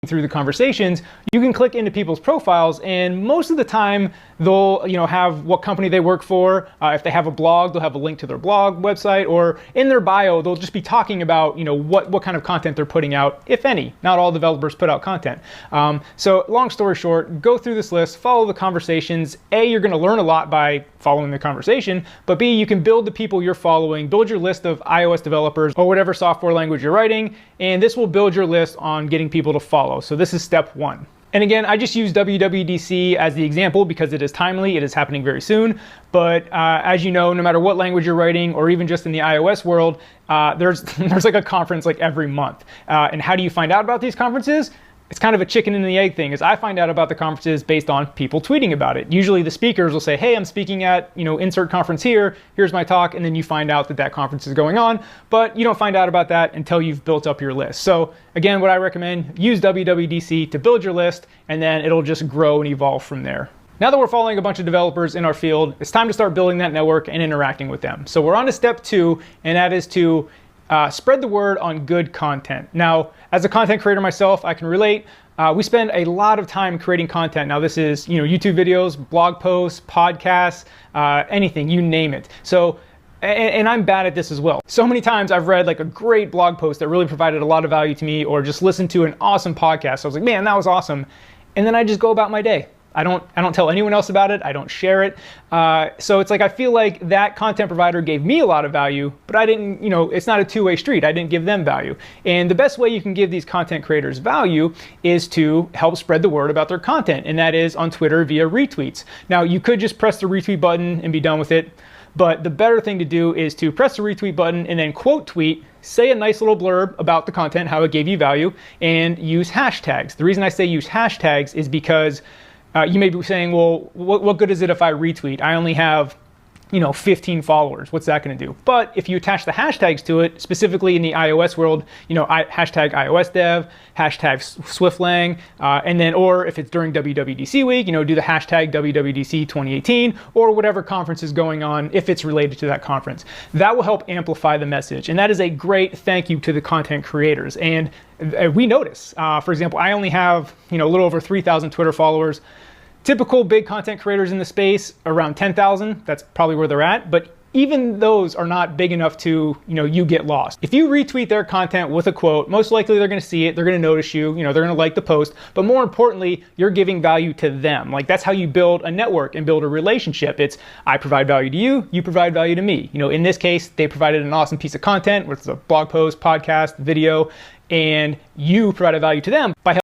through the conversations, you can click into people's profiles, and most of the time they'll have what company they work for. If they have a blog, they'll have a link to their blog website, or in their bio they'll just be talking about what kind of content they're putting out, if any. Not all developers put out content. So long story short, go through this list, follow the conversations. A, you're going to learn a lot by following the conversation, but B, you can build the people you're following, build your list of iOS developers or whatever software language you're writing, and this will build your list on getting people to follow. So this is step one. And again, I just use WWDC as the example because it is timely, it is happening very soon. But as you know, no matter what language you're writing, or even just in the iOS world, there's like a conference like every month. And how do you find out about these conferences? It's kind of a chicken and the egg thing, is I find out about the conferences based on people tweeting about it. Usually the speakers will say, hey, I'm speaking at, insert conference here, here's my talk, and then you find out that that conference is going on, but you don't find out about that until you've built up your list. So again, what I recommend, use WWDC to build your list, and then it'll just grow and evolve from there. Now that we're following a bunch of developers in our field, it's time to start building that network and interacting with them. So we're on to step two, and that is to spread the word on good content. Now, as a content creator myself, I can relate. We spend a lot of time creating content. Now, this is YouTube videos, blog posts, podcasts, anything, you name it. So, and I'm bad at this as well. So many times I've read like a great blog post that really provided a lot of value to me, or just listened to an awesome podcast. So I was like, man, that was awesome. And then I just go about my day. I don't tell anyone else about it. I don't share it. So it's like I feel like that content provider gave me a lot of value, but I didn't, it's not a two-way street. I didn't give them value. And the best way you can give these content creators value is to help spread the word about their content, and that is on Twitter via retweets. Now, you could just press the retweet button and be done with it, but the better thing to do is to press the retweet button and then quote tweet, say a nice little blurb about the content, how it gave you value, and use hashtags. The reason I say use hashtags is because you may be saying, well, what good is it if I retweet? I only have 15 followers. What's that going to do? But if you attach the hashtags to it, specifically in the iOS world, hashtag iOS dev, hashtag SwiftLang, and then, or if it's during WWDC week, do the hashtag WWDC 2018, or whatever conference is going on, if it's related to that conference. That will help amplify the message. And that is a great thank you to the content creators. And we notice, for example, I only have, a little over 3,000 Twitter followers. Typical big content creators in the space, around 10,000, that's probably where they're at, but even those are not big enough to, you get lost. If you retweet their content with a quote, most likely they're gonna see it, they're gonna notice you, they're gonna like the post, but more importantly, you're giving value to them. Like, that's how you build a network and build a relationship. It's, I provide value to you, you provide value to me. In this case, they provided an awesome piece of content, whether it's a blog post, podcast, video, and you provided value to them by